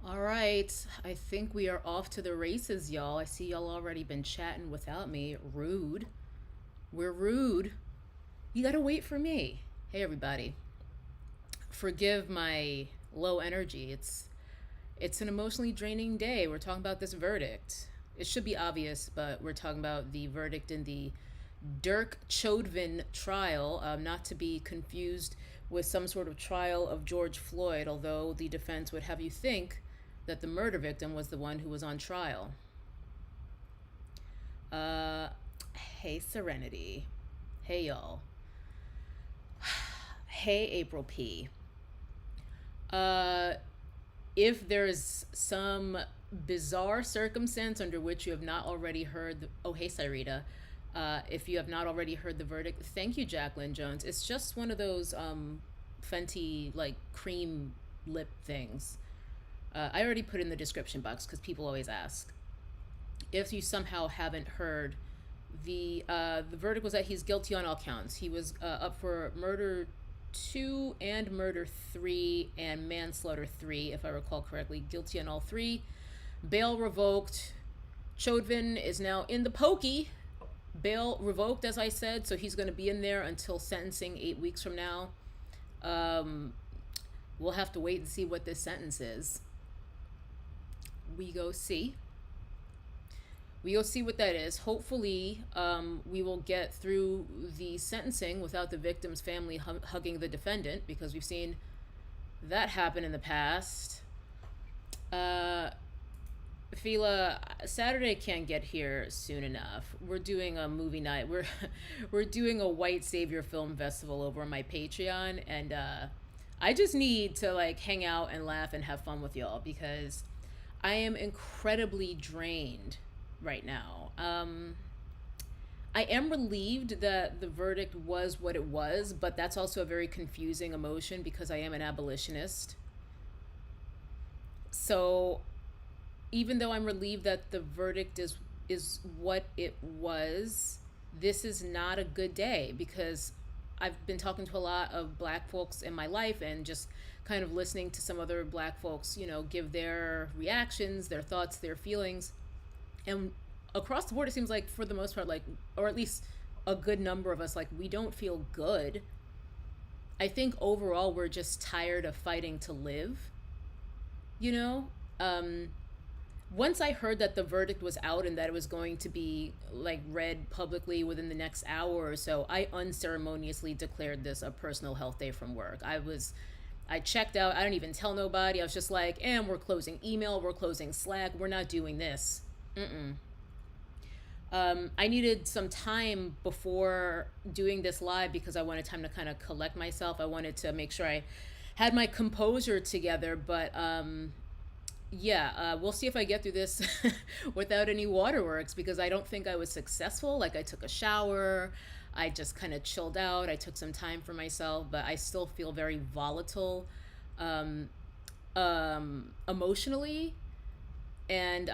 All right, I think we are off to the races, y'all. I see y'all already been chatting without me. Rude. We're rude. You gotta wait for me. Hey, everybody. Forgive my low energy. It's an emotionally draining day. We're talking about this verdict. It should be obvious, but we're talking about the verdict in the Derek Chauvin trial, not to be confused with some sort of trial of George Floyd, although the defense would have you think that the murder victim was the one who was on trial. Uh, hey, Serenity. Hey, y'all. Hey, April P. Uh, if there's some bizarre circumstance under which you have not already heard, oh, hey, Cyrita. If you have not already heard the verdict, thank you, Jacqueline Jones. It's just one of those Fenty, like, cream lip things. I already put in the description box because people always ask. If you somehow haven't heard, the verdict was that he's guilty on all counts. He was up for murder 2 and murder 3 and manslaughter 3, if I recall correctly. Guilty on all three. Bail revoked. Chauvin is now in the pokey. Bail revoked, as I said, so he's going to be in there until sentencing 8 weeks from now. Um, we'll have to wait and see what this sentence is. We go see. We go see what that is. Hopefully, we will get through the sentencing without the victim's family hugging the defendant, because we've seen that happen in the past. Fila, Saturday can't get here soon enough. We're doing a movie night. We're doing a White Savior Film Festival over on my Patreon, and I just need to like hang out and laugh and have fun with y'all because I am incredibly drained right now. I am relieved that the verdict was what it was, but that's also a very confusing emotion because I am an abolitionist. So even though I'm relieved that the verdict is what it was, this is not a good day because I've been talking to a lot of black folks in my life and just kind of listening to some other black folks, give their reactions, their thoughts, their feelings. And across the board, it seems like for the most part, like, or at least a good number of us, like, we don't feel good. I think overall, we're just tired of fighting to live, you know? Once I heard that the verdict was out and that it was going to be like read publicly within the next hour or so, I unceremoniously declared this a personal health day from work. I checked out. I didn't even tell nobody. I was just like, and we're closing email, we're closing Slack, we're not doing this. I needed some time before doing this live because I wanted time to kind of collect myself. I wanted to make sure I had my composure together, but yeah, we'll see if I get through this without any waterworks because I don't think I was successful. Like, I took a shower, I just kind of chilled out, I took some time for myself, but I still feel very volatile emotionally. And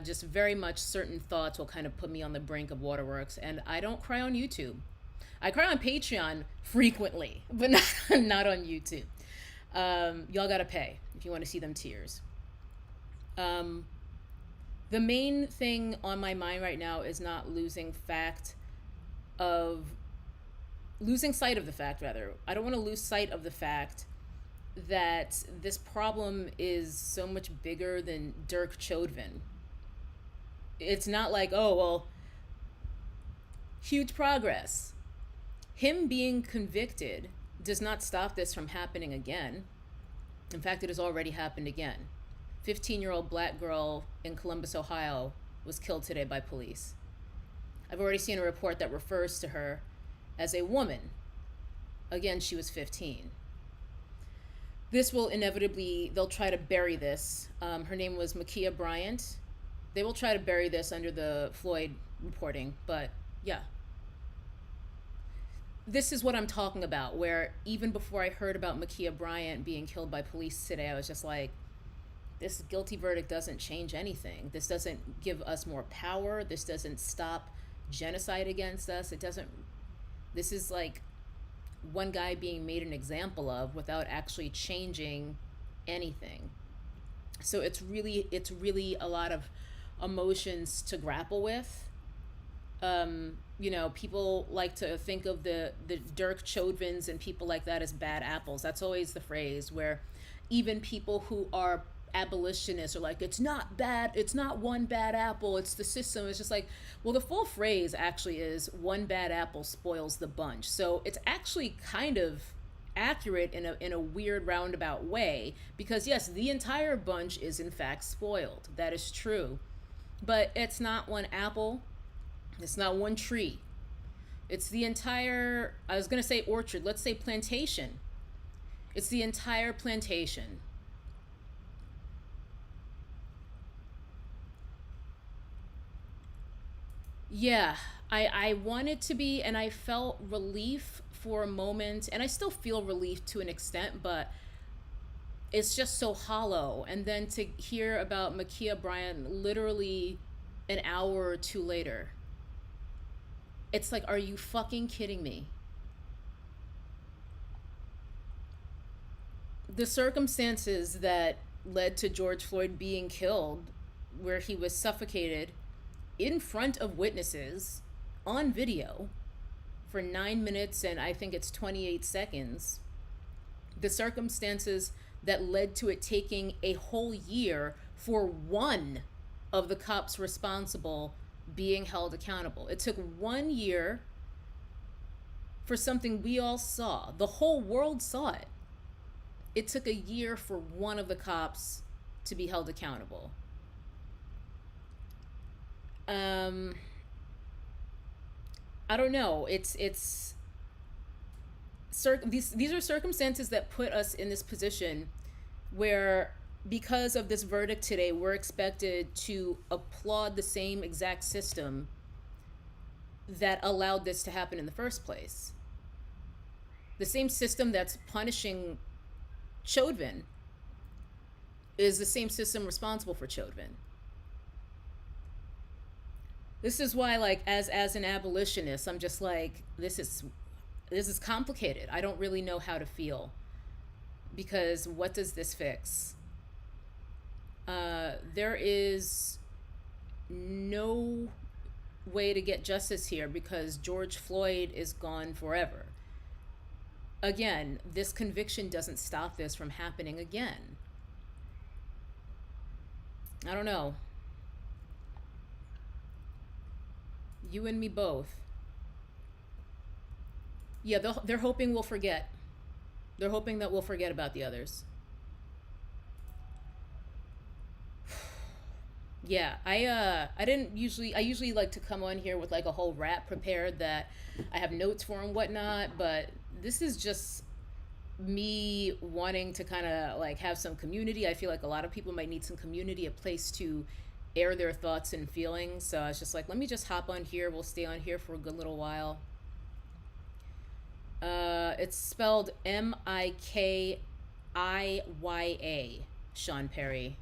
just very much certain thoughts will kind of put me on the brink of waterworks. And I don't cry on YouTube. I cry on Patreon frequently, but not on YouTube. Y'all gotta pay if you want to see them tears. Um, the main thing on my mind right now is not losing sight of the fact, rather. I don't want to lose sight of the fact that this problem is so much bigger than Derek Chauvin. It's not like, oh, well, huge progress. Him being convicted does not stop this from happening again. In fact, it has already happened again. 15-year-old black girl in Columbus, Ohio was killed today by police. I've already seen a report that refers to her as a woman. Again, she was 15. This will inevitably, they'll try to bury this. Her name was Ma'Khia Bryant. They will try to bury this under the Floyd reporting, but yeah. This is what I'm talking about, where even before I heard about Ma'Khia Bryant being killed by police today, I was just like, this guilty verdict doesn't change anything. This doesn't give us more power. This doesn't stop genocide against us. This is like one guy being made an example of without actually changing anything. So it's really a lot of emotions to grapple with. People like to think of the Dirk Chodvins and people like that as bad apples. That's always the phrase where even people who are abolitionists are like, it's not bad, it's not one bad apple, it's the system. It's just like, well, the full phrase actually is one bad apple spoils the bunch. So it's actually kind of accurate in a weird roundabout way, because yes, the entire bunch is in fact spoiled. That is true. But it's not one apple, it's not one tree. It's the entire, I was going to say orchard, let's say plantation. It's the entire plantation. Yeah, I wanted to be, and I felt relief for a moment, and I still feel relief to an extent, but it's just so hollow. And then to hear about Makia Bryant literally an hour or two later, it's like, are you fucking kidding me? The circumstances that led to George Floyd being killed, where he was suffocated in front of witnesses on video for 9 minutes and I think it's 28 seconds, the circumstances that led to it taking a whole year for one of the cops responsible being held accountable. It took 1 year for something we all saw. The whole world saw it. It took a year for one of the cops to be held accountable. Um, I don't know. These are circumstances that put us in this position where, because of this verdict today, we're expected to applaud the same exact system that allowed this to happen in the first place. The same system that's punishing Chauvin is the same system responsible for Chauvin. This is why, like, as an abolitionist, I'm just like, this is complicated. I don't really know how to feel, because what does this fix? There is no way to get justice here because George Floyd is gone forever. Again, this conviction doesn't stop this from happening again. I don't know. You and me both. Yeah, they're hoping we'll forget. They're hoping that we'll forget about the others. Yeah, I didn't usually I usually like to come on here with like a whole rap prepared that I have notes for and whatnot, but this is just me wanting to kind of like have some community. I feel like a lot of people might need some community, a place to air their thoughts and feelings. So I was just like, let me just hop on here. We'll stay on here for a good little while. It's spelled Mikiya, Sean Perry.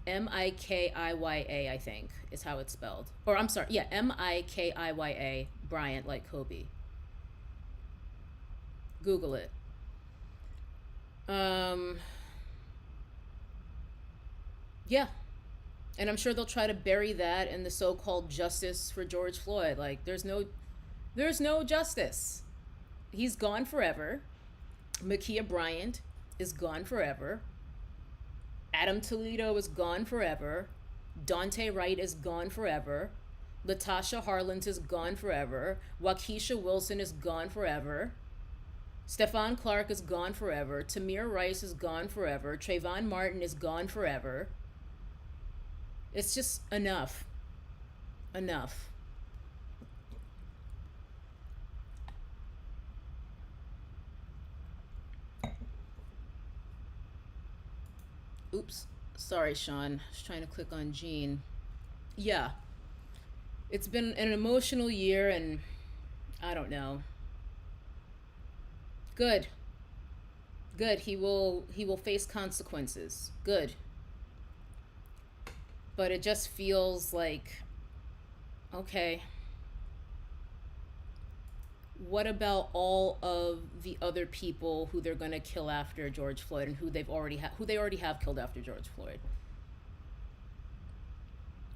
Mikiya, I think, is how it's spelled. Or I'm sorry, yeah, Mikiya, Bryant, like Kobe. Google it. Um, yeah, and I'm sure they'll try to bury that in the so-called justice for George Floyd. Like, there's no justice. He's gone forever. Makia Bryant is gone forever. Adam Toledo is gone forever. Dante Wright is gone forever. Latasha Harlins is gone forever. Waukesha Wilson is gone forever. Stephon Clark is gone forever. Tamir Rice is gone forever. Trayvon Martin is gone forever. It's just enough. Enough. Oops. Sorry, Sean. I was trying to click on Gene. Yeah. It's been an emotional year, and I don't know. Good. Good. He will face consequences. Good. But it just feels like, okay, What about all of the other people who they're going to kill after George Floyd and who they already have killed after George Floyd?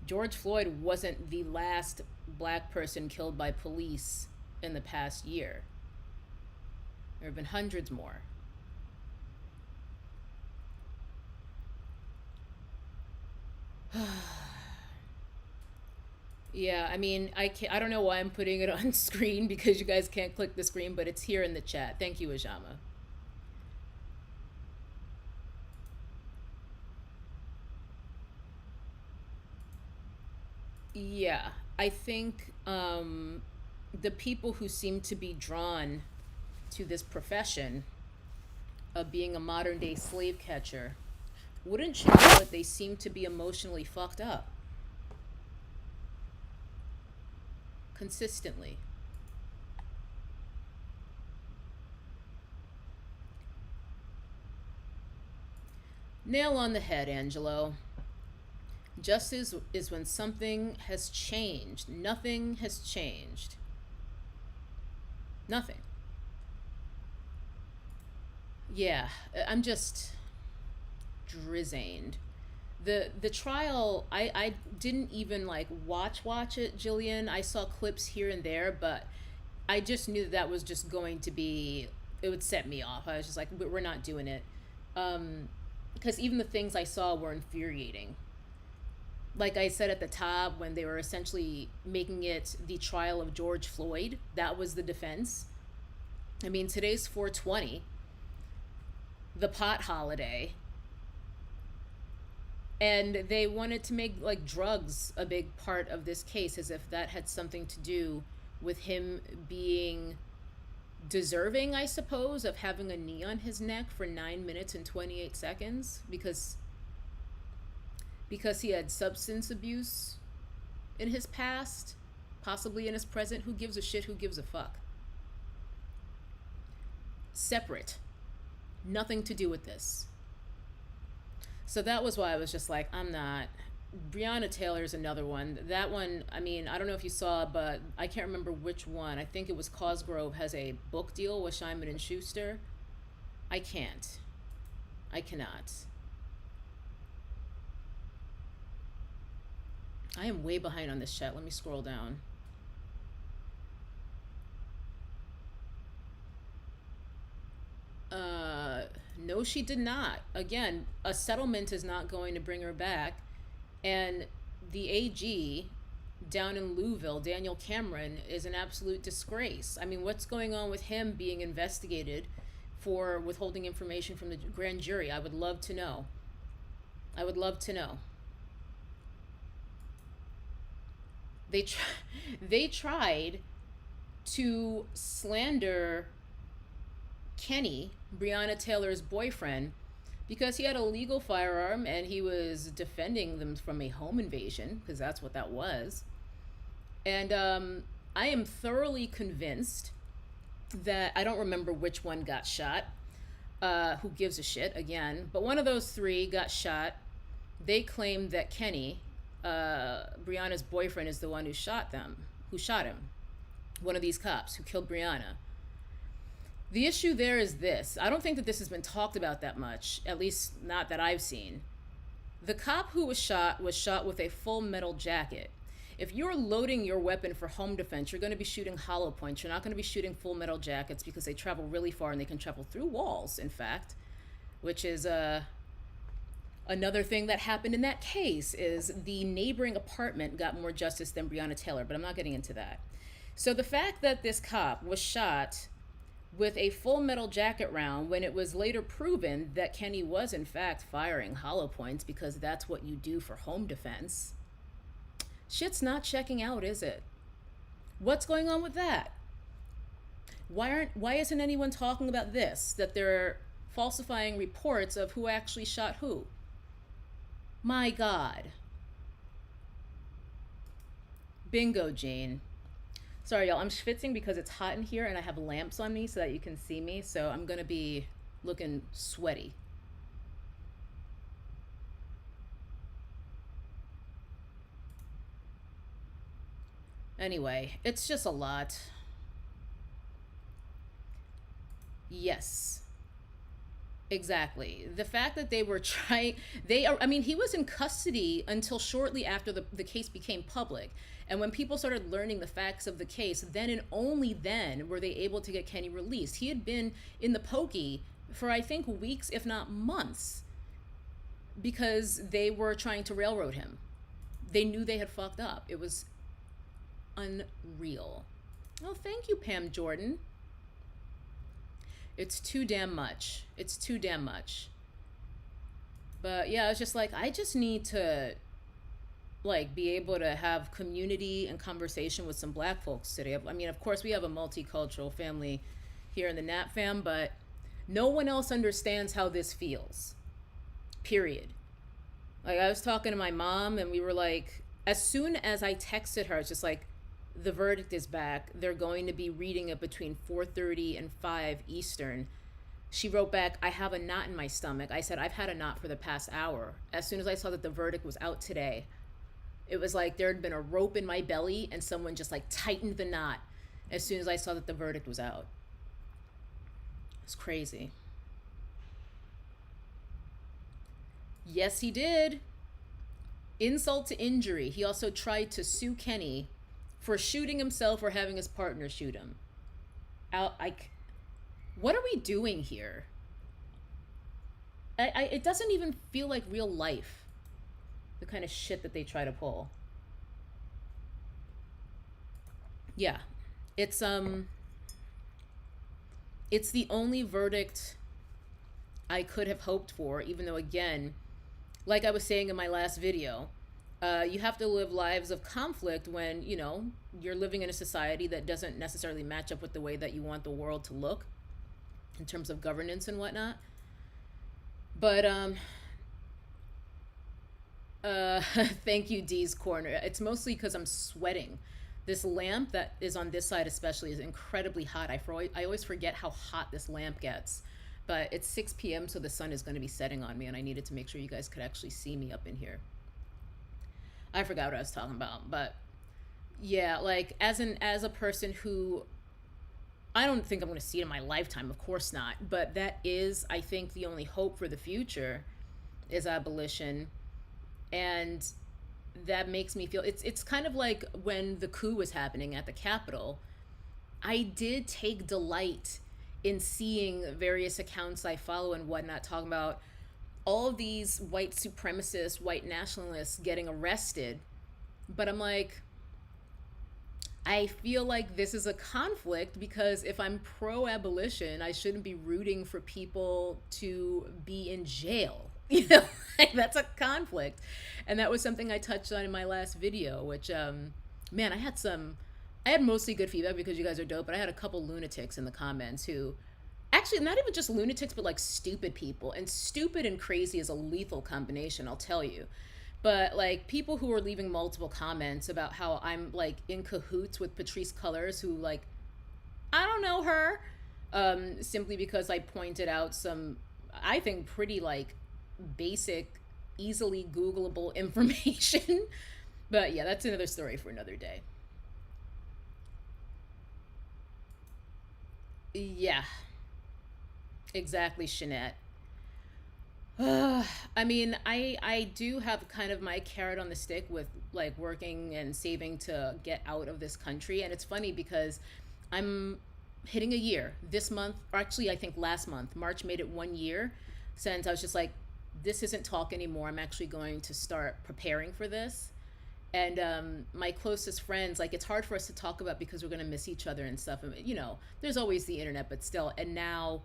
George Floyd wasn't the last black person killed by police in the past year. There have been hundreds more. Yeah, I mean, I don't know why I'm putting it on screen because you guys can't click the screen, but it's here in the chat. Thank you, Ajama. Yeah, I think the people who seem to be drawn to this profession of being a modern day slave catcher, wouldn't you know that they seem to be emotionally fucked up consistently? Nail on the head, Angelo. Justice is when something has changed. Nothing has changed. Nothing. Yeah, I'm just drizzined. The trial, I didn't even like watch it, Jillian. I saw clips here and there, but I just knew that was just going to be, it would set me off. I was just like, we're not doing it. Because even the things I saw were infuriating. Like I said at the top, when they were essentially making it the trial of George Floyd, that was the defense. I mean, today's 420, the pot holiday, and they wanted to make like drugs a big part of this case, as if that had something to do with him being deserving, I suppose, of having a knee on his neck for 9 minutes and 28 seconds because he had substance abuse in his past, possibly in his present. Who gives a shit? Who gives a fuck? Separate. Nothing to do with this. So that was why I was just like, I'm not. Breonna Taylor's another one. That one, I mean, I don't know if you saw, but I can't remember which one. I think it was Cosgrove has a book deal with Simon and Schuster. I can't. I cannot. I am way behind on this chat. Let me scroll down. No, she did not. Again, a settlement is not going to bring her back. And the AG down in Louisville, Daniel Cameron, is an absolute disgrace. I mean, what's going on with him being investigated for withholding information from the grand jury? I would love to know. I would love to know. They they tried to slander Kenny, Breonna Taylor's boyfriend, because he had a legal firearm and he was defending them from a home invasion, because that's what that was. And I am thoroughly convinced that I don't remember which one got shot. Who gives a shit again? But one of those three got shot. They claimed that Kenny, Breonna's boyfriend, is the one who shot him. One of these cops who killed Breonna. The issue there is this. I don't think that this has been talked about that much, at least not that I've seen. The cop who was shot with a full metal jacket. If you're loading your weapon for home defense, you're going to be shooting hollow points. You're not going to be shooting full metal jackets because they travel really far and they can travel through walls, in fact, which is another thing that happened in that case is the neighboring apartment got more justice than Breonna Taylor, but I'm not getting into that. So the fact that this cop was shot with a full metal jacket round when it was later proven that Kenny was in fact firing hollow points because that's what you do for home defense. Shit's not checking out, is it? What's going on with that? Why isn't anyone talking about this? That they're falsifying reports of who actually shot who? My God. Bingo, Jane. Sorry, y'all. I'm schwitzing because it's hot in here and I have lamps on me so that you can see me. So I'm going to be looking sweaty. Anyway, it's just a lot. Yes. Exactly. The fact that they were trying, they are, I mean, he was in custody until shortly after the case became public. And when people started learning the facts of the case, then and only then were they able to get Kenny released. He had been in the pokey for, I think, weeks, if not months, because they were trying to railroad him. They knew they had fucked up. It was unreal. Oh, thank you, Pam Jordan. It's too damn much. It's too damn much. But yeah, I was just like, I just need to like be able to have community and conversation with some black folks today. I mean, of course, we have a multicultural family here in the Nat fam, but no one else understands how this feels. Period. Like I was talking to my mom and we were like, as soon as I texted her, it's just like, the verdict is back. They're going to be reading it between 4:30 and 5 Eastern. She wrote back, I have a knot in my stomach. I said, I've had a knot for the past hour. As soon as I saw that the verdict was out today, it was like there had been a rope in my belly and someone just like tightened the knot as soon as I saw that the verdict was out. It's crazy. Yes, he did. Insult to injury. He also tried to sue Kenny for shooting himself or having his partner shoot him. Out, like, what are we doing here? It doesn't even feel like real life. The kind of shit that they try to pull. Yeah, it's it's the only verdict I could have hoped for. Even though, again, like I was saying in my last video, you have to live lives of conflict when, you know, you're living in a society that doesn't necessarily match up with the way that you want the world to look in terms of governance and whatnot. But thank you, Dee's Corner. It's mostly because I'm sweating. This lamp that is on this side especially is incredibly hot. I always forget how hot this lamp gets. But it's 6 p.m. so the sun is going to be setting on me and I needed to make sure you guys could actually see me up in here. I forgot what I was talking about, but yeah, like as a person who I don't think I'm going to see it in my lifetime, of course not, but that is, I think, the only hope for the future is abolition. And that makes me feel it's kind of like when the coup was happening at the Capitol. I did take delight in seeing various accounts I follow and whatnot talking about all of these white supremacists, white nationalists getting arrested. But I'm like, I feel like this is a conflict because if I'm pro abolition, I shouldn't be rooting for people to be in jail. You know, like that's a conflict. And that was something I touched on in my last video, which, man, I had mostly good feedback because you guys are dope, but I had a couple lunatics in the comments who, actually, not even just lunatics, but like stupid people. And stupid and crazy is a lethal combination, I'll tell you. But like people who are leaving multiple comments about how I'm like in cahoots with Patrice Cullors, who like, I don't know her, simply because I pointed out some, I think, pretty like basic, easily Googleable information. But yeah, that's another story for another day. Yeah, exactly, Shanette. I mean, I do have kind of my carrot on the stick with like working and saving to get out of this country, and it's funny because I'm hitting a year this month, or actually I think last month, March made it 1 year since I was just like, this isn't talk anymore. I'm actually going to start preparing for this. And my closest friends, like it's hard for us to talk about because we're gonna miss each other and stuff. And, you know, there's always the internet, but still. And now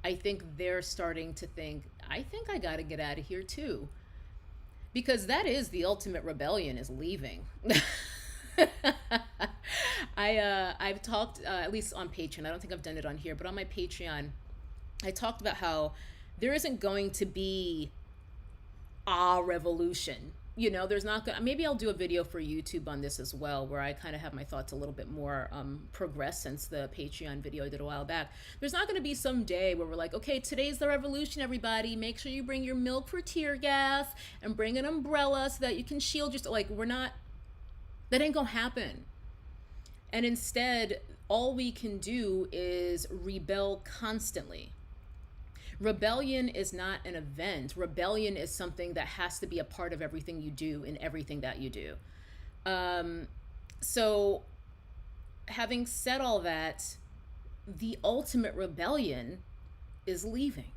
I think they're starting to think, I think I got to get out of here too, because that is the ultimate rebellion, is leaving. I've talked at least on Patreon. I don't think I've done it on here, but on my Patreon, I talked about how there isn't going to be a revolution. You know, there's not gonna, maybe I'll do a video for YouTube on this as well, where I kind of have my thoughts a little bit more progressed since the Patreon video I did a while back. There's not gonna be some day where we're like, okay, today's the revolution, everybody. Make sure you bring your milk for tear gas and bring an umbrella so that you can shield yourself. Like, we're not, that ain't gonna happen. And instead, all we can do is rebel constantly. Rebellion is not an event. Rebellion is something that has to be a part of everything you do in everything that you do. Um, so, having said all that, the ultimate rebellion is leaving.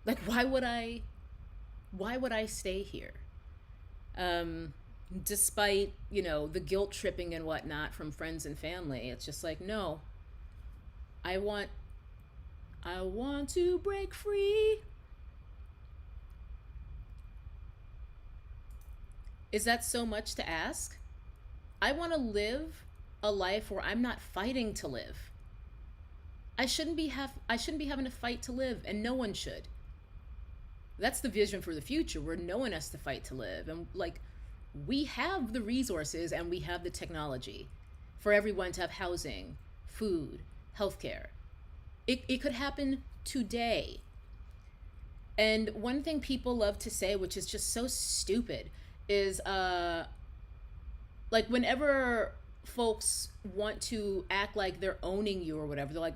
Like, why would I stay here? Um, Despite, the guilt tripping and whatnot from friends and family, it's just like, no, I want I want to break free. Is that so much to ask? I want to live a life where I'm not fighting to live. I shouldn't be having to fight to live, and no one should. That's the vision for the future where no one has to fight to live, and like, we have the resources and we have the technology for everyone to have housing, food, healthcare. It could happen today. And one thing people love to say, which is just so stupid, is like, whenever folks want to act like they're owning you or whatever, they're like,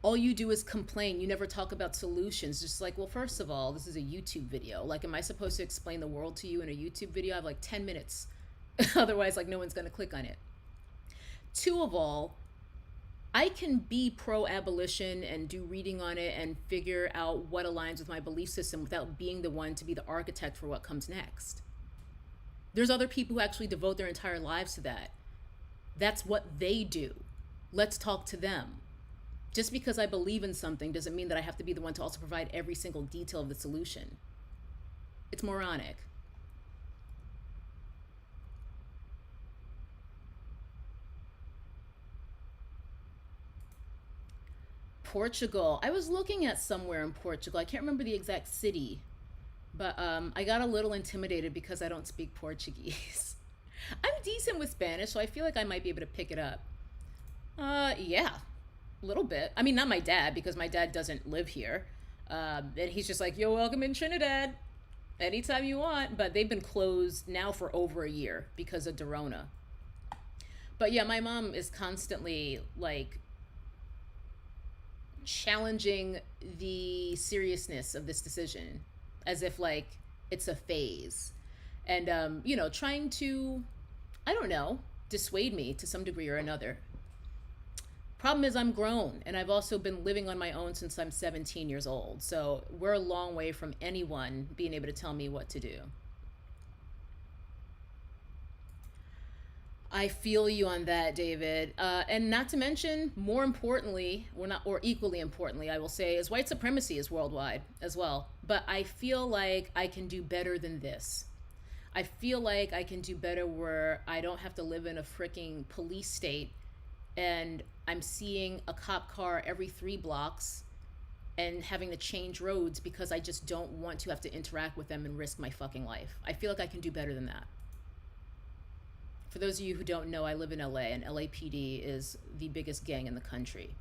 all you do is complain. You never talk about solutions. Just like, well, first of all, this is a YouTube video. Like, am I supposed to explain the world to you in a YouTube video? I have like 10 minutes. Otherwise, like, no one's going to click on it. Two of all, I can be pro abolition and do reading on it and figure out what aligns with my belief system without being the one to be the architect for what comes next. There's other people who actually devote their entire lives to that. That's what they do. Let's talk to them. Just because I believe in something doesn't mean that I have to be the one to also provide every single detail of the solution. It's moronic. Portugal. I was looking at somewhere in Portugal. I can't remember the exact city, but I got a little intimidated because I don't speak Portuguese. I'm decent with Spanish, so I feel like I might be able to pick it up. Yeah, a little bit. I mean, not my dad, because my dad doesn't live here. And he's just like, you're welcome in Trinidad anytime you want. But they've been closed now for over a year because of Dorona. But yeah, my mom is constantly like challenging the seriousness of this decision as if like it's a phase. And, trying to, I don't know, dissuade me to some degree or another. Problem is, I'm grown, and I've also been living on my own since I'm 17 years old. So we're a long way from anyone being able to tell me what to do. I feel you on that, David. And not to mention, more importantly, or equally importantly, I will say, is white supremacy is worldwide as well. But I feel like I can do better than this. I feel like I can do better where I don't have to live in a freaking police state and I'm seeing a cop car every 3 blocks and having to change roads because I just don't want to have to interact with them and risk my fucking life. I feel like I can do better than that. For those of you who don't know, I live in LA, and LAPD is the biggest gang in the country.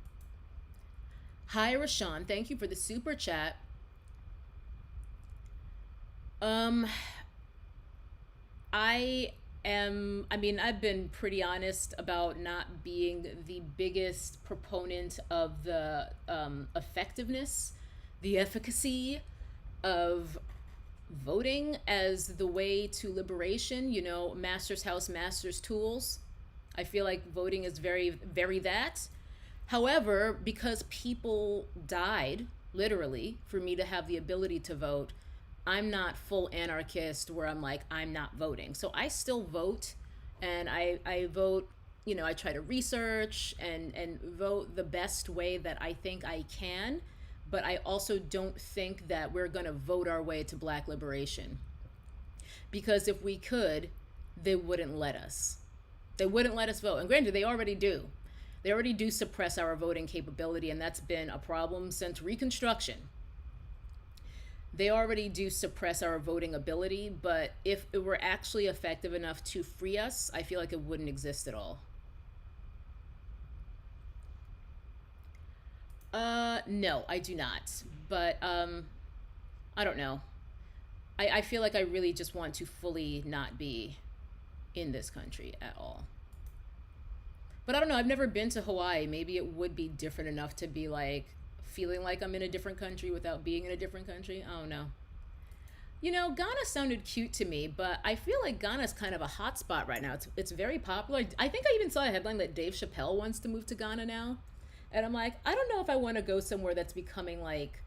Hi, Rashawn. Thank you for the super chat. Um, I've been pretty honest about not being the biggest proponent of the effectiveness, the efficacy of voting as the way to liberation, master's house, master's tools. I feel like voting is very, very that. However, because people died, literally, for me to have the ability to vote, I'm not full anarchist where I'm like, I'm not voting. So I still vote, and I vote, I try to research and vote the best way that I think I can. But I also don't think that we're going to vote our way to black liberation. Because if we could, they wouldn't let us. They wouldn't let us vote. And granted, they already do. They already do suppress our voting capability, and that's been a problem since Reconstruction. They already do suppress our voting ability, but if it were actually effective enough to free us, I feel like it wouldn't exist at all. No, I do not. But, I don't know. I feel like I really just want to fully not be in this country at all. But I don't know. I've never been to Hawaii. Maybe it would be different enough to be like feeling like I'm in a different country without being in a different country. I don't know. Ghana sounded cute to me, but I feel like Ghana's kind of a hot spot right now. It's very popular. I think I even saw a headline that Dave Chappelle wants to move to Ghana now. And I'm like, I don't know if I want to go somewhere that's becoming like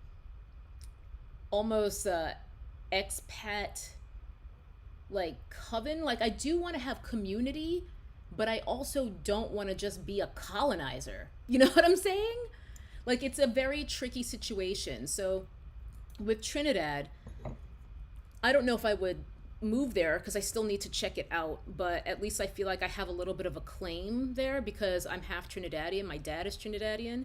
almost expat like coven. Like I do want to have community, but I also don't want to just be a colonizer. You know what I'm saying? Like it's a very tricky situation. So with Trinidad, I don't know if I would move there because I still need to check it out, but at least I feel like I have a little bit of a claim there because I'm half Trinidadian. My dad is Trinidadian.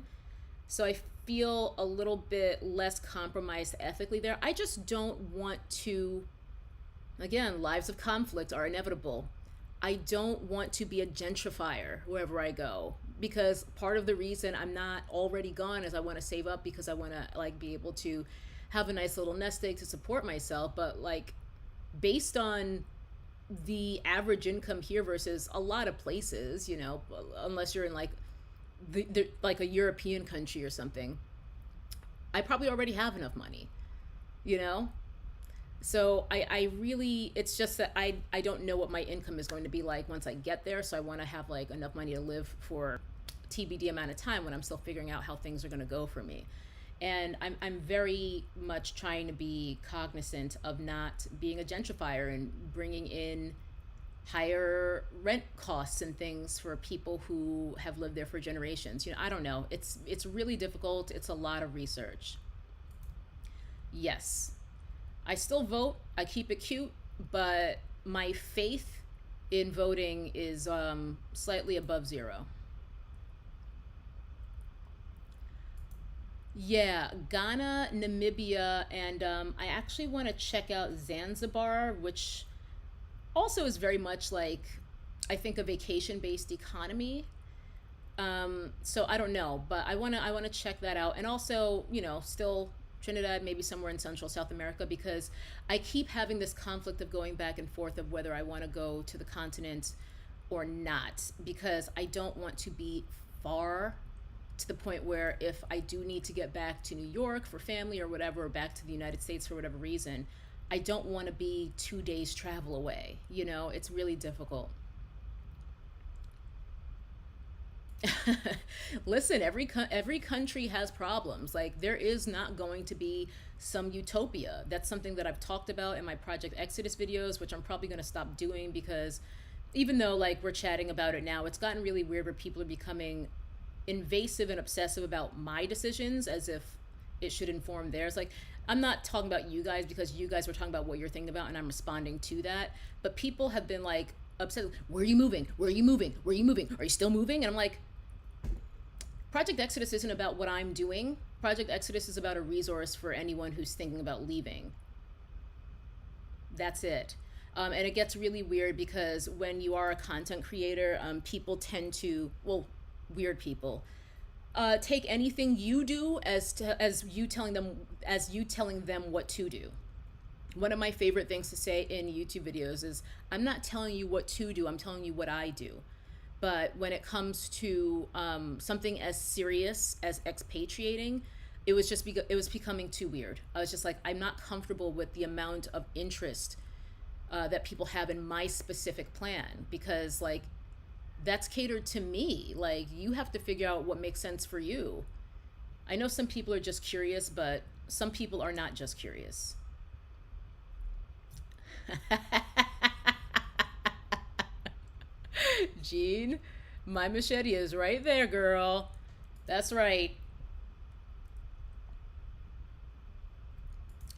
So I feel a little bit less compromised ethically there. I just don't want to, again, lives of conflict are inevitable. I don't want to be a gentrifier wherever I go because part of the reason I'm not already gone is I want to save up because I want to like be able to have a nice little nest egg to support myself, but like based on the average income here versus a lot of places, unless you're in like like a European country or something, I probably already have enough money, you know? So I really, it's just that I don't know what my income is going to be like once I get there. So I want to have like enough money to live for TBD amount of time when I'm still figuring out how things are going to go for me. And I'm very much trying to be cognizant of not being a gentrifier and bringing in higher rent costs and things for people who have lived there for generations. I don't know. It's really difficult. It's a lot of research. Yes. I still vote. I keep it cute, but my faith in voting is slightly above zero. Yeah, Ghana, Namibia, and I actually want to check out Zanzibar, which also is very much like, I think, a vacation-based economy. So I don't know, but I want to check that out, and also, still Trinidad, maybe somewhere in Central South America, because I keep having this conflict of going back and forth of whether I want to go to the continent or not, because I don't want to be far to the point where if I do need to get back to New York for family or whatever, or back to the United States for whatever reason, I don't want to be 2 days travel away. It's really difficult. Listen, every country has problems. Like there is not going to be some utopia. That's something that I've talked about in my Project Exodus videos, which I'm probably going to stop doing because even though like we're chatting about it now, it's gotten really weird where people are becoming invasive and obsessive about my decisions as if it should inform theirs. Like I'm not talking about you guys because you guys were talking about what you're thinking about and I'm responding to that. But people have been like upset. Where are you moving? Where are you moving? Where are you moving? Are you still moving? And I'm like, Project Exodus isn't about what I'm doing. Project Exodus is about a resource for anyone who's thinking about leaving. That's it. And it gets really weird because when you are a content creator, people tend to, well, weird people, take anything you do as you telling them what to do. One of my favorite things to say in YouTube videos is, I'm not telling you what to do, I'm telling you what I do. But when it comes to something as serious as expatriating, it was becoming too weird. I was just like, I'm not comfortable with the amount of interest that people have in my specific plan because like that's catered to me. Like you have to figure out what makes sense for you. I know some people are just curious, but some people are not just curious. Jean, my machete is right there, girl. That's right.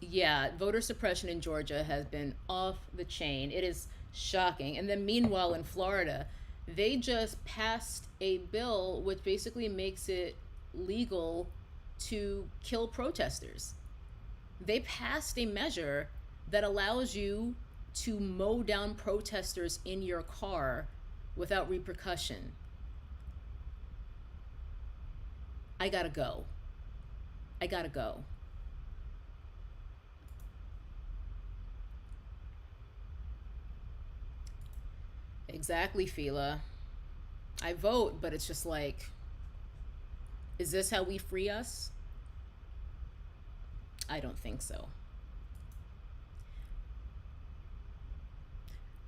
Yeah, voter suppression in Georgia has been off the chain. It is shocking. And then meanwhile in Florida, they just passed a bill which basically makes it legal to kill protesters. They passed a measure that allows you to mow down protesters in your car without repercussion. I gotta go. I gotta go. Exactly, Fila. I vote, but it's just like, is this how we free us? I don't think so.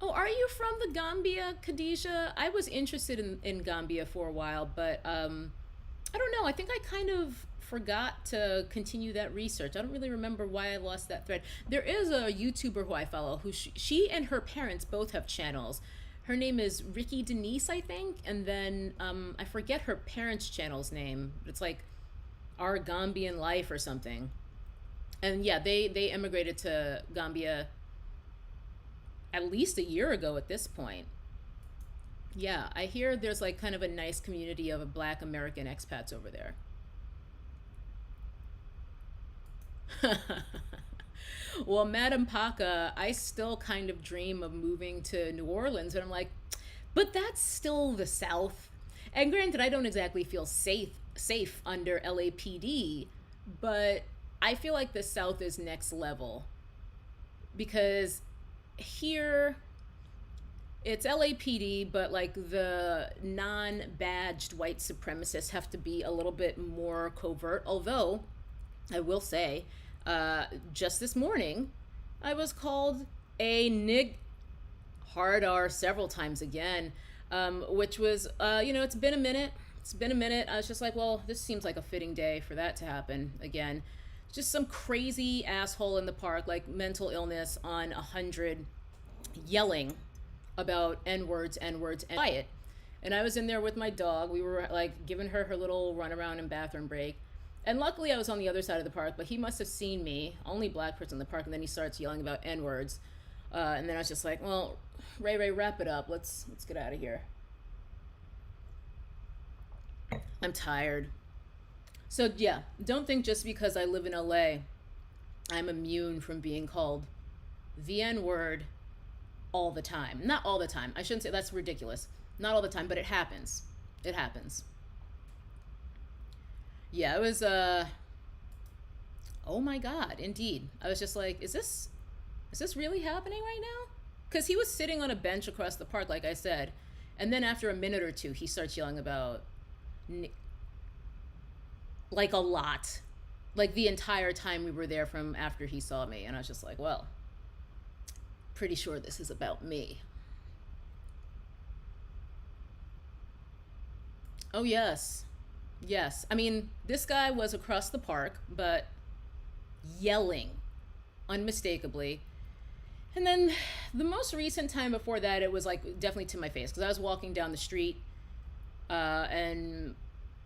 Oh, are you from the Gambia, Khadijah? I was interested in Gambia for a while, but I don't know. I think I kind of forgot to continue that research. I don't really remember why I lost that thread. There is a YouTuber who I follow who she and her parents both have channels. Her name is Ricky Denise, I think, and then I forget her parents' channel's name. It's like Our Gambian Life or something. And yeah, they immigrated to Gambia at least a year ago at this point. Yeah, I hear there's like kind of a nice community of black American expats over there. Well, Madam Paca, I still kind of dream of moving to New Orleans, and I'm like, but that's still the South. And granted, I don't exactly feel safe under LAPD, but I feel like the South is next level because here it's LAPD, but like the non badged white supremacists have to be a little bit more covert. Although, I will say, just this morning, I was called a nig hard R several times again, which was, it's been a minute. It's been a minute. I was just like, well, this seems like a fitting day for that to happen again. Just some crazy asshole in the park, like mental illness on 100, yelling about N words, and quiet. And I was in there with my dog. We were like giving her her little run around and bathroom break. And luckily, I was on the other side of the park, but he must have seen me, only black person in the park, and then he starts yelling about N words. And then I was just like, well, Ray, wrap it up. Let's get out of here. I'm tired. So yeah, don't think just because I live in LA, I'm immune from being called the N word all the time. Not all the time. I shouldn't say that's ridiculous. Not all the time, but it happens. It happens. Yeah, it was oh my god, indeed. I was just like, is this really happening right now? Cuz he was sitting on a bench across the park like I said. And then after a minute or two, he starts yelling about like a lot. Like the entire time we were there from after he saw me, and I was just like, well, pretty sure this is about me. Oh, yes. Yes. I mean, this guy was across the park, but yelling unmistakably. And then the most recent time before that, it was like definitely to my face because I was walking down the street and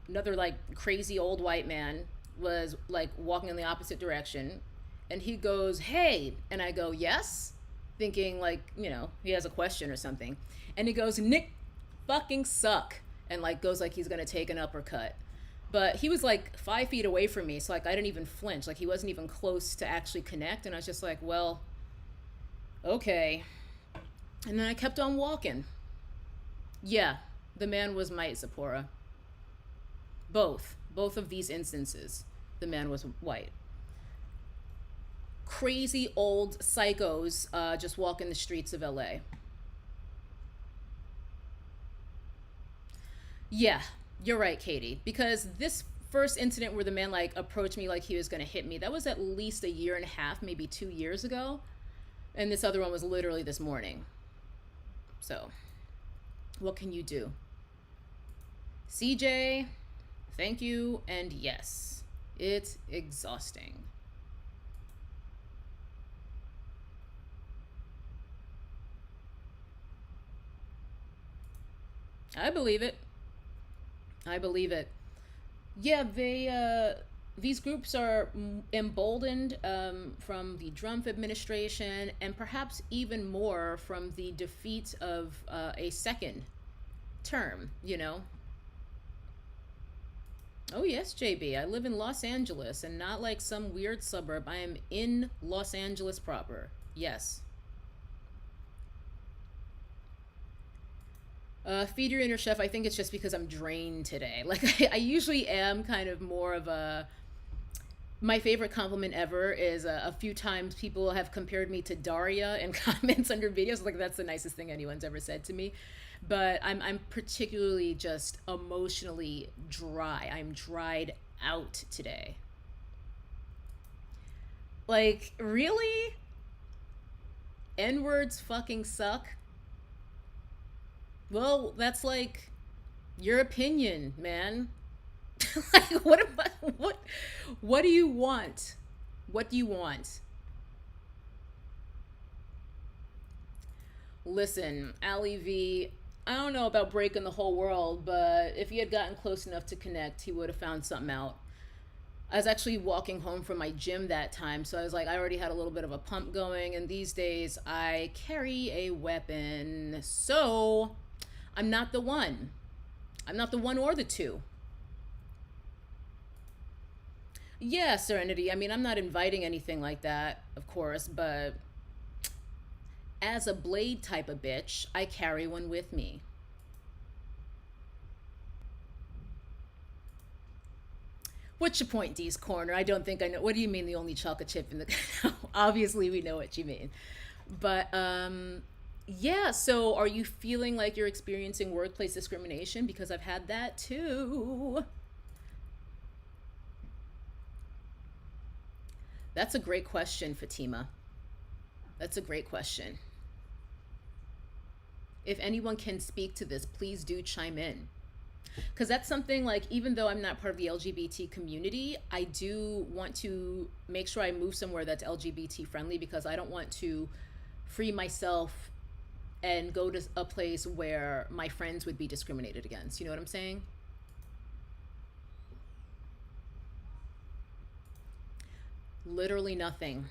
another like crazy old white man was like walking in the opposite direction. And he goes, hey. And I go, yes. Thinking like, he has a question or something. And he goes, Nick fucking suck. And like goes like he's going to take an uppercut. But he was like 5 feet away from me, so like I didn't even flinch. Like he wasn't even close to actually connect, and I was just like, well, okay. And then I kept on walking. Yeah, the man was Mite Zipporah. Both of these instances, the man was white. Crazy old psychos just walking the streets of LA. Yeah, you're right, Katie. Because this first incident where the man like approached me like he was gonna hit me, that was at least a year and a half, maybe 2 years ago. And this other one was literally this morning. So, what can you do? CJ, thank you, and yes, it's exhausting. I believe it. I believe it. Yeah, these groups are emboldened from the Trump administration and perhaps even more from the defeat of a second term, Oh, yes, JB. I live in Los Angeles and not like some weird suburb. I am in Los Angeles proper. Yes. Feed your inner chef. I think it's just because I'm drained today. Like I usually am kind of more of a My favorite compliment ever is a few times people have compared me to Daria in comments under videos. Like, that's the nicest thing anyone's ever said to me. But I'm particularly just emotionally dry. I'm dried out today. Like, really? N words fucking suck? Well, that's like your opinion, man. Like, what do you want? What do you want? Listen, Ali V, I don't know about breaking the whole world, but if he had gotten close enough to connect, he would have found something out. I was actually walking home from my gym that time, so I was like, I already had a little bit of a pump going, and these days I carry a weapon. So I'm not the one. I'm not the one or the two. Yeah, Serenity. I mean, I'm not inviting anything like that, of course, but as a blade type of bitch, I carry one with me. What's your point, D's Corner? I don't think I know. What do you mean the only chocolate chip in the. Obviously, we know what you mean. But, yeah, so are you feeling like you're experiencing workplace discrimination? Because I've had that too. That's a great question, Fatima. That's a great question. If anyone can speak to this, please do chime in. Because that's something like, even though I'm not part of the LGBT community, I do want to make sure I move somewhere that's LGBT friendly, because I don't want to free myself and go to a place where my friends would be discriminated against. You know what I'm saying? Literally nothing.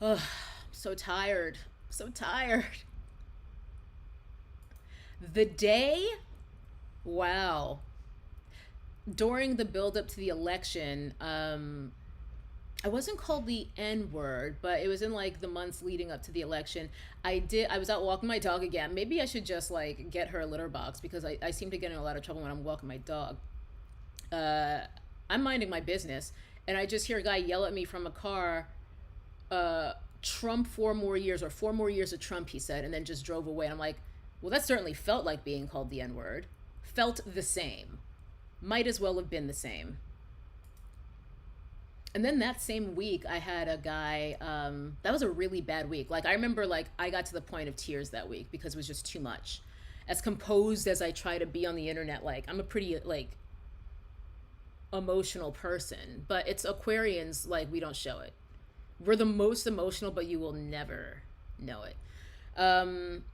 Ugh, I'm so tired. So tired. The day? Wow. During the build up to the election, I wasn't called the N word, but it was in like the months leading up to the election. I was out walking my dog again. Maybe I should just like get her a litter box, because I seem to get in a lot of trouble when I'm walking my dog. Uh, I'm minding my business, and I just hear a guy yell at me from a car, uh, Trump 4 more years, or 4 more years of Trump, he said, and then just drove away. And I'm like, well, that certainly felt like being called the N word. Felt the same. Might as well have been the same. And then that same week, I had a guy. That was a really bad week. Like, I remember, like, I got to the point of tears that week because it was just too much. As composed as I try to be on the internet, like, I'm a pretty like emotional person, but it's Aquarians, like, we don't show it. We're the most emotional, but you will never know it. Um,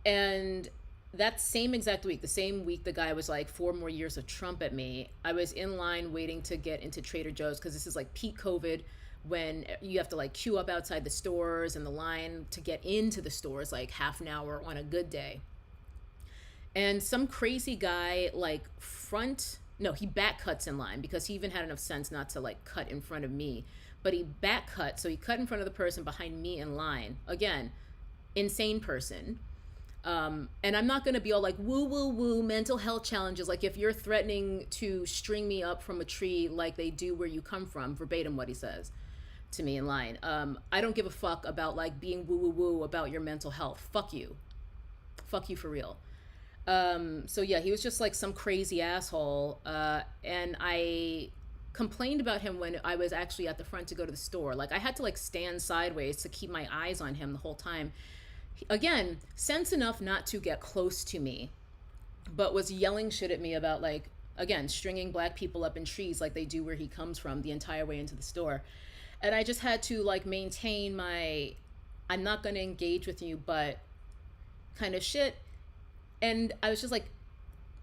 and that same exact week, the same week the guy was like 4 more years of Trump at me, I was in line waiting to get into Trader Joe's, because this is like peak COVID, when you have to like queue up outside the stores, and the line to get into the stores like half an hour on a good day. And some crazy guy, like, front no, he back cuts in line, because he even had enough sense not to like cut in front of me. But he back cut, so he cut in front of the person behind me in line. Again, insane person. And I'm not going to be all like woo woo woo mental health challenges. Like, if you're threatening to string me up from a tree like they do where you come from, verbatim what he says to me in line. I don't give a fuck about like being woo woo woo about your mental health. Fuck you. Fuck you for real. So yeah, he was just like some crazy asshole. And I complained about him when I was actually at the front to go to the store. Like, I had to like stand sideways to keep my eyes on him the whole time. Again, sense enough not to get close to me, but was yelling shit at me about, like, again, stringing black people up in trees like they do where he comes from, the entire way into the store. And I just had to like maintain my I'm not going to engage with you, but kind of shit. And I was just like,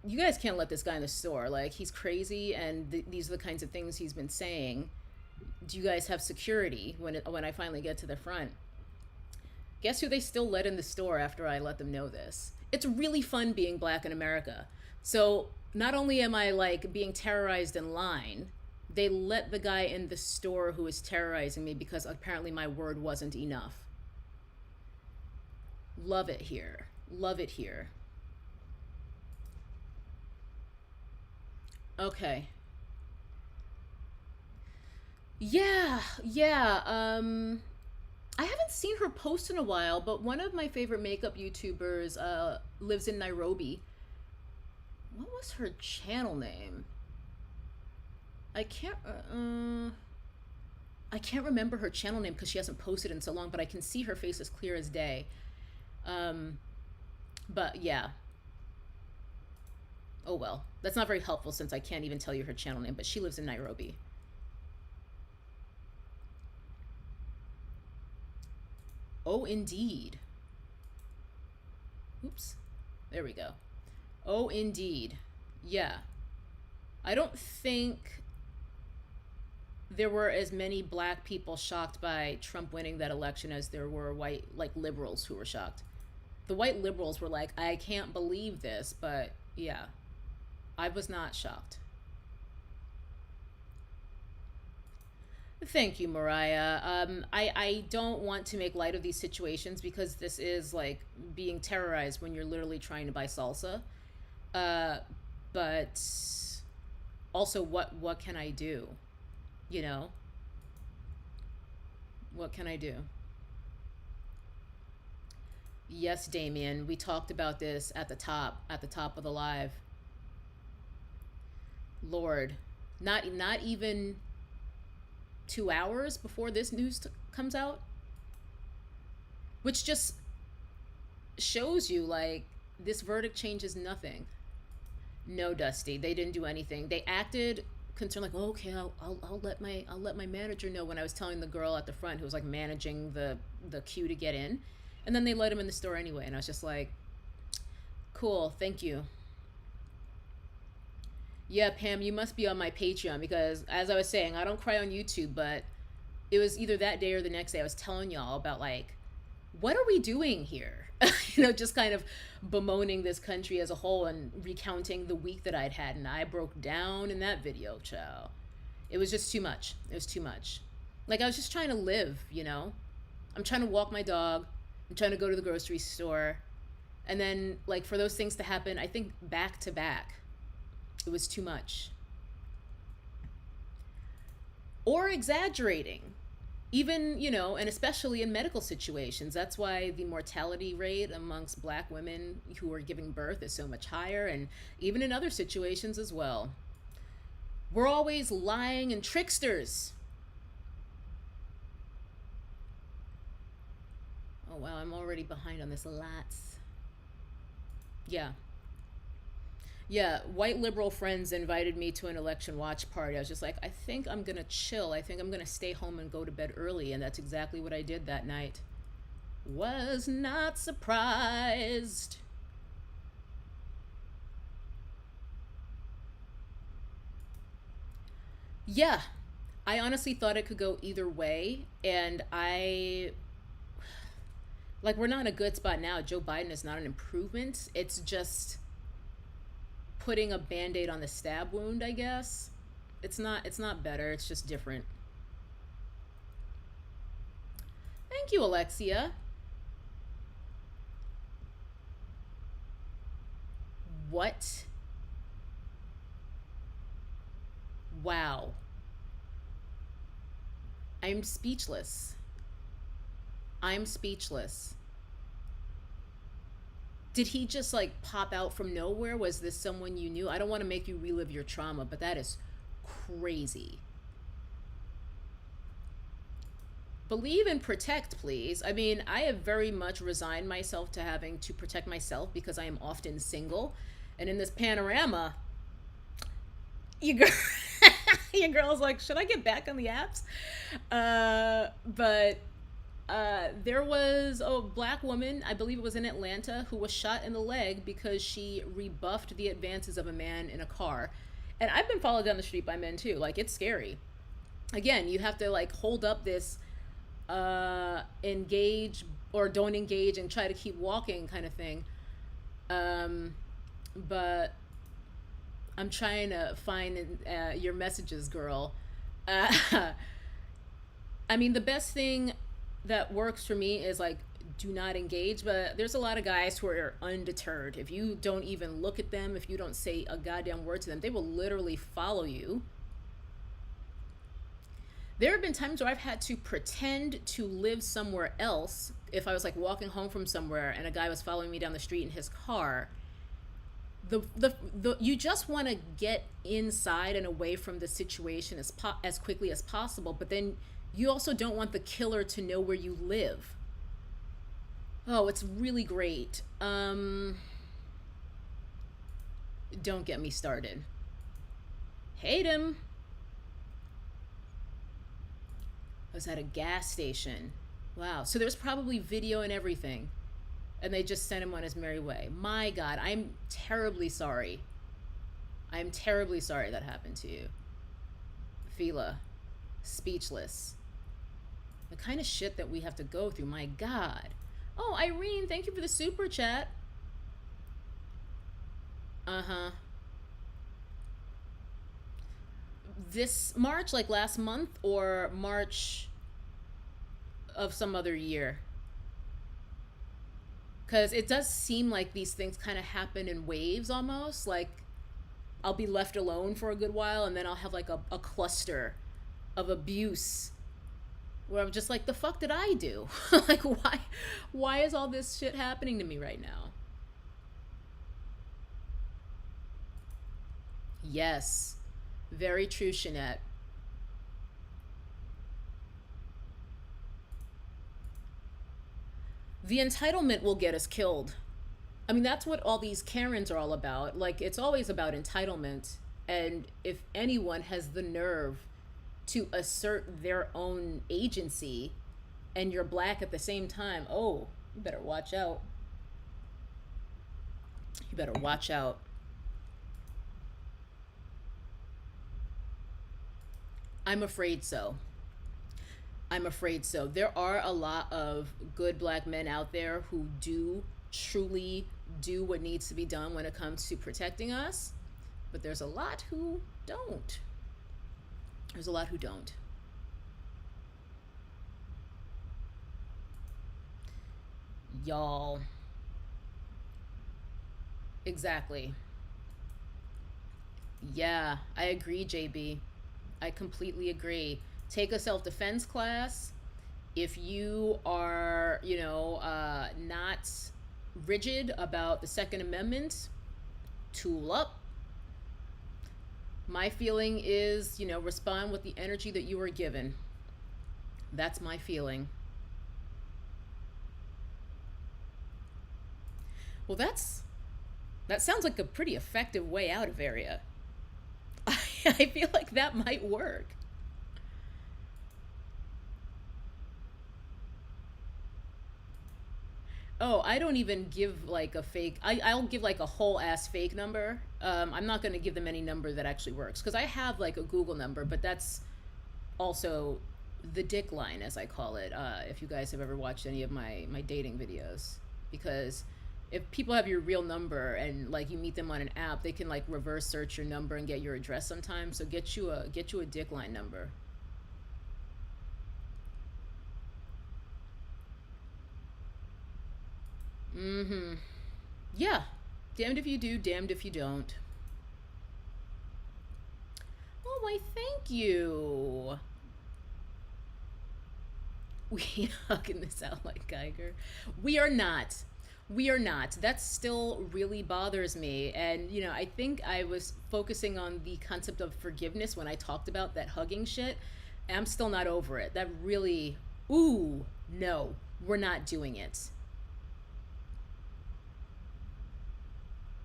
you guys can't let this guy in the store. Like, he's crazy, and these are the kinds of things he's been saying. Do you guys have security when I finally get to the front? Guess who they still let in the store after I let them know this? It's really fun being black in America. So not only am I like being terrorized in line, they let the guy in the store who was terrorizing me because apparently my word wasn't enough. Love it here. Love it here. Okay. Yeah, yeah. I haven't seen her post in a while, but one of my favorite makeup YouTubers lives in Nairobi. What was her channel name? I can't. I can't remember her channel name because she hasn't posted in so long, but I can see her face as clear as day. Um, but yeah. Oh well. That's not very helpful since I can't even tell you her channel name, but she lives in Nairobi. Oh, indeed. Oops. There we go. Oh, indeed. Yeah. I don't think there were as many black people shocked by Trump winning that election as there were white, like, liberals who were shocked. The white liberals were like, I can't believe this, but yeah, I was not shocked. Thank you, Mariah. I don't want to make light of these situations because this is like being terrorized when you're literally trying to buy salsa. Uh, but also, what can I do? You know, what can I do? Yes, Damien, we talked about this at the top of the live. Lord, not even 2 hours before this news comes out, which just shows you like this verdict changes nothing. No, Dusty, they didn't do anything. They acted concerned, like, oh, okay, I'll let my manager know when I was telling the girl at the front who was like managing the queue to get in, and then they let him in the store anyway, and I was just like, cool, thank you. Yeah, Pam, you must be on my Patreon because, as I was saying, I don't cry on YouTube, but it was either that day or the next day I was telling y'all about like what are we doing here? Just kind of bemoaning this country as a whole and recounting the week that I'd had, and I broke down in that video, chow. It was just too much. It was too much. Like I was just trying to live. I'm trying to walk my dog. I'm trying to go to the grocery store. And then like for those things to happen, I think back to back, it was too much. Or exaggerating. Even, and especially in medical situations. That's why the mortality rate amongst black women who are giving birth is so much higher, and even in other situations as well. We're always lying and tricksters. Oh, wow, I'm already behind on this lots. Yeah. Yeah, white liberal friends invited me to an election watch party. I was just like, I think I'm going to chill. I think I'm going to stay home and go to bed early. And that's exactly what I did that night. Was not surprised. Yeah, I honestly thought it could go either way. And like, we're not in a good spot now. Joe Biden is not an improvement. It's just putting a band-aid on the stab wound, I guess. It's not better, it's just different. Thank you, Alexia. What? Wow. I'm speechless. I'm speechless. Did he just like pop out from nowhere? Was this someone you knew? I don't want to make you relive your trauma, but that is crazy. Believe and protect, please. I mean, I have very much resigned myself to having to protect myself because I am often single. And in this panorama, you girl, your girl's like, should I get back on the apps? But there was a black woman, I believe it was in Atlanta, who was shot in the leg because she rebuffed the advances of a man in a car. And I've been followed down the street by men too. Like, it's scary. Again, you have to like hold up this engage or don't engage and try to keep walking kind of thing. Um, but I'm trying to find your messages, girl. Uh, I mean, the best thing that works for me is like do not engage, but there's a lot of guys who are undeterred. If you don't even look at them, if you don't say a goddamn word to them, they will literally follow you. There have been times where I've had to pretend to live somewhere else. If I was like walking home from somewhere and a guy was following me down the street in his car, the you just want to get inside and away from the situation as quickly as possible, but then you also don't want the killer to know where you live. Oh, it's really great. Don't get me started. Hate him. I was at a gas station. Wow. So there's probably video and everything. And they just sent him on his merry way. My God, I'm terribly sorry. I'm terribly sorry that happened to you. Fila, speechless. The kind of shit that we have to go through, my God. Oh, Irene, thank you for the super chat. Uh-huh. This March, like last month, or March of some other year? Because it does seem like these things kind of happen in waves almost. Like, I'll be left alone for a good while, and then I'll have like a cluster of abuse where I'm just like, the fuck did I do? Like, why is all this shit happening to me right now? Yes. Very true, Shanette. The entitlement will get us killed. I mean, that's what all these Karens are all about. Like, it's always about entitlement. And if anyone has the nerve to assert their own agency and you're black at the same time, oh, you better watch out. You better watch out. I'm afraid so. I'm afraid so. There are a lot of good black men out there who do truly do what needs to be done when it comes to protecting us, but there's a lot who don't. There's a lot who don't. Y'all. Exactly. Yeah, I agree, JB. I completely agree. Take a self-defense class. If you are, not rigid about the Second Amendment, tool up. My feeling is, respond with the energy that you were given. That's my feeling. Well, that sounds like a pretty effective way out of area. I feel like that might work. Oh, I don't even give like a fake. I'll give like a whole ass fake number. I'm not going to give them any number that actually works because I have like a Google number, but that's also the dick line, as I call it. If you guys have ever watched any of my dating videos, because if people have your real number and like you meet them on an app, they can like reverse search your number and get your address sometimes. So get you a dick line number. Mm-hmm. Yeah. Damned if you do, damned if you don't. Oh, why, thank you. We hugging this out like Geiger. We are not. We are not. That still really bothers me. And, I think I was focusing on the concept of forgiveness when I talked about that hugging shit. And I'm still not over it. That really, ooh, no, we're not doing it.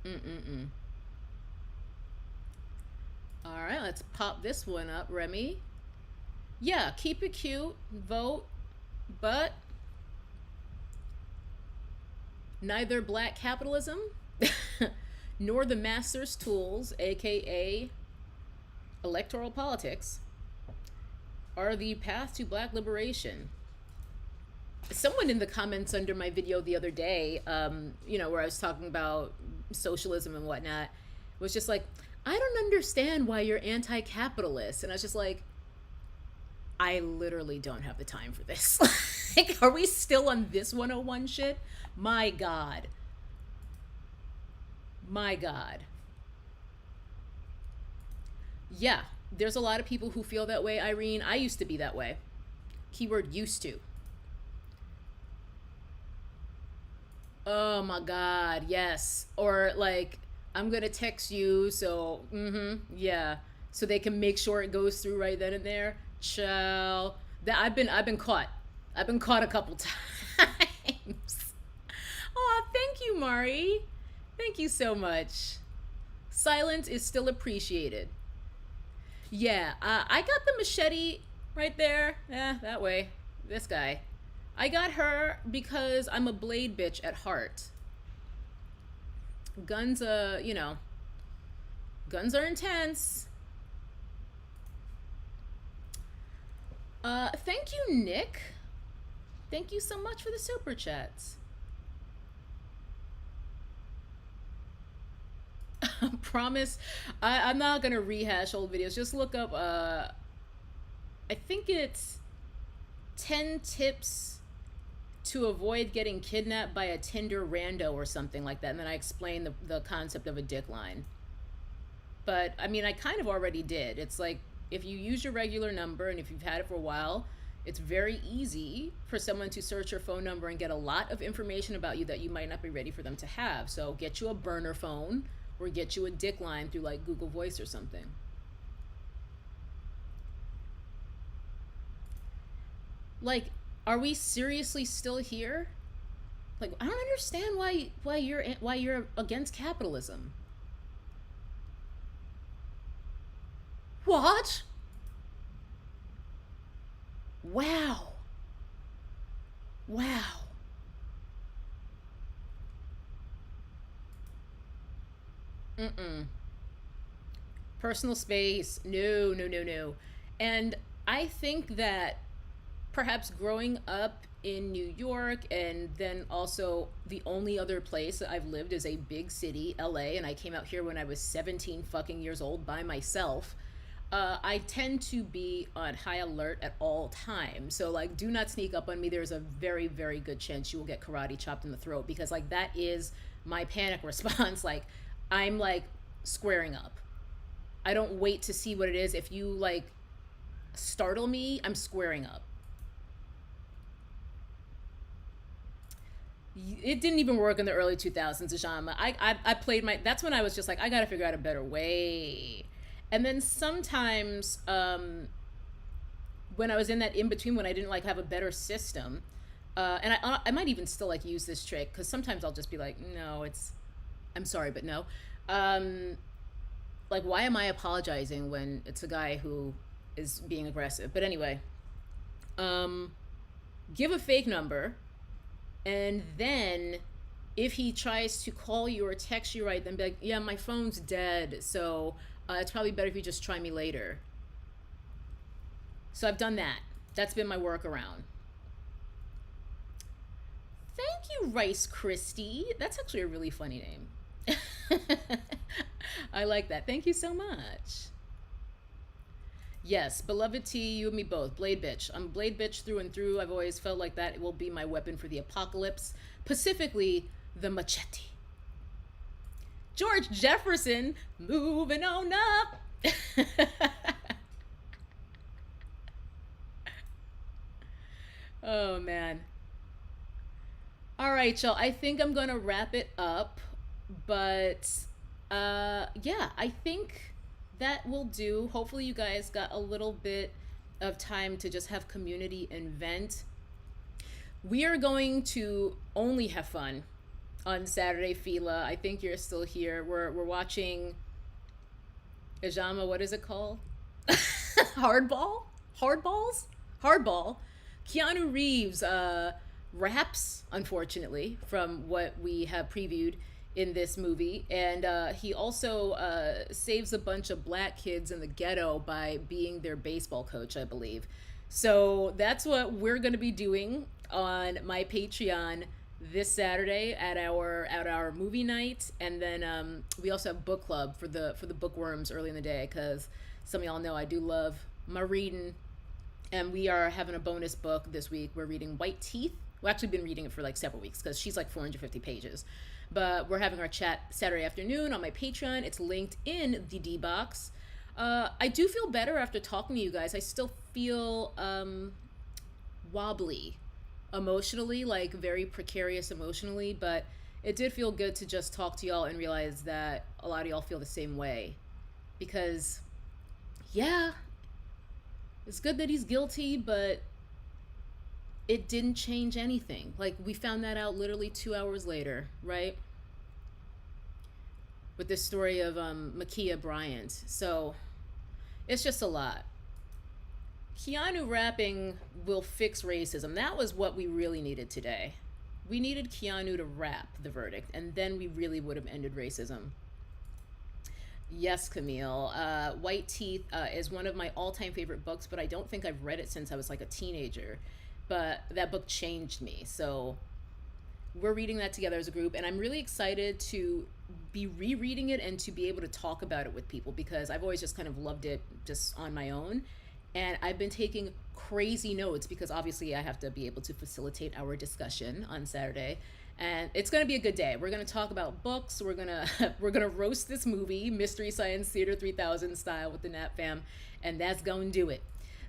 Mm-mm-mm. All right, let's pop this one up, Remy. Yeah, keep it cute, vote, but neither black capitalism nor the master's tools, aka electoral politics, are the path to black liberation. Someone in the comments under my video the other day, where I was talking about socialism and whatnot, was just like, I don't understand why you're anti-capitalist. And I was just like, I literally don't have the time for this. Like, are we still on this 101 shit? My God. My God. Yeah, There's a lot of people who feel that way, Irene. I used to be that way. Keyword used to. Oh my God, yes. Or like, I'm gonna text you, so, yeah. So they can make sure it goes through right then and there. Ciao. That I've been caught. I've been caught a couple times. Oh, thank you, Mari. Thank you so much. Silence is still appreciated. Yeah, I got the machete right there. Yeah, that way. This guy. I got her because I'm a blade bitch at heart. Guns, guns are intense. Thank you, Nick. Thank you so much for the super chats. Promise, I'm not gonna rehash old videos. Just look up. I think it's 10 tips to avoid getting kidnapped by a Tinder rando or something like that. And then I explain the concept of a dick line. But I mean, I kind of already did. It's like if you use your regular number and if you've had it for a while, it's very easy for someone to search your phone number and get a lot of information about you that you might not be ready for them to have. So get you a burner phone or get you a dick line through like Google Voice or something. Like, are we seriously still here? Like, I don't understand why you're against capitalism. What? Wow. Wow. Mm-mm. Personal space. No, no, no, no. And I think that perhaps growing up in New York and then also the only other place that I've lived is a big city, LA, and I came out here when I was 17 fucking years old by myself. I tend to be on high alert at all times. So, like, do not sneak up on me. There's a very, very good chance you will get karate chopped in the throat because, like, that is my panic response. Like, I'm like squaring up. I don't wait to see what it is. If you like startle me, I'm squaring up. It didn't even work in the early 2000s, Ajama. I played my. That's when I was just like, I got to figure out a better way. And then sometimes, when I was in that in between, when I didn't like have a better system, and I might even still like use this trick because sometimes I'll just be like, no, it's, I'm sorry, but no. Um, like, why am I apologizing when it's a guy who is being aggressive? But anyway, um, give a fake number and then if he tries to call you or text you right then be like, yeah, my phone's dead, so it's probably better if you just try me later. So I've done that. That's been my workaround. Thank you, Rice Christie. That's actually a really funny name. I like that. Thank you so much. Yes, beloved T, you and me both. Blade bitch. I'm Blade bitch through and through. I've always felt like that will be my weapon for the apocalypse, specifically the machete. George Jefferson, moving on up. Oh man. All right, y'all. I think I'm gonna wrap it up, but yeah, I think that will do. Hopefully, you guys got a little bit of time to just have community and vent. We are going to only have fun on Saturday, Fila. I think you're still here. We're watching Ijama. What is it called? Hardball? Hardballs? Hardball. Keanu Reeves raps, unfortunately, from what we have previewed in this movie. And he also saves a bunch of black kids in the ghetto by being their baseball coach, I believe. So that's what we're going to be doing on my Patreon this Saturday at our movie night, and then we also have book club for the bookworms early in the day because some of y'all know I do love my reading, and we are having a bonus book this week. We're reading White Teeth. We've actually been reading it for like several weeks because she's like 450 pages, but we're having our chat Saturday afternoon on my Patreon. It's linked in the D box. I do feel better after talking to you guys. I still feel wobbly emotionally, like very precarious emotionally, but it did feel good to just talk to y'all and realize that a lot of y'all feel the same way. Because, yeah, it's good that he's guilty, but it didn't change anything. Like, we found that out literally 2 hours later, right? With this story of Makia Bryant. So, it's just a lot. Keanu rapping will fix racism. That was what we really needed today. We needed Keanu to rap the verdict, and then we really would have ended racism. Yes, Camille. White Teeth is one of my all time favorite books, but I don't think I've read it since I was like a teenager. But that book changed me. So we're reading that together as a group, and I'm really excited to be rereading it and to be able to talk about it with people because I've always just kind of loved it just on my own. And I've been taking crazy notes because obviously I have to be able to facilitate our discussion on Saturday. And it's going to be a good day. We're going to talk about books. We're going to we're going to roast this movie, Mystery Science Theater 3000 style with the Nap Fam, and that's going to do it.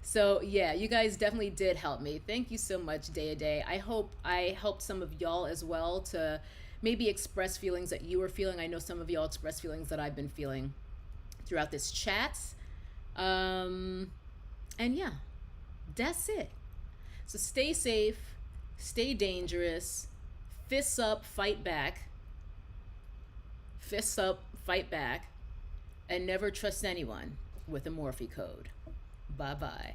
So, yeah, you guys definitely did help me. Thank you so much, Day to Day. I hope I helped some of y'all as well to maybe express feelings that you were feeling. I know some of y'all express feelings that I've been feeling throughout this chat. Um, and yeah, that's it. So stay safe, stay dangerous, fists up, fight back, fists up, fight back, and never trust anyone with a Morphe code. Bye bye.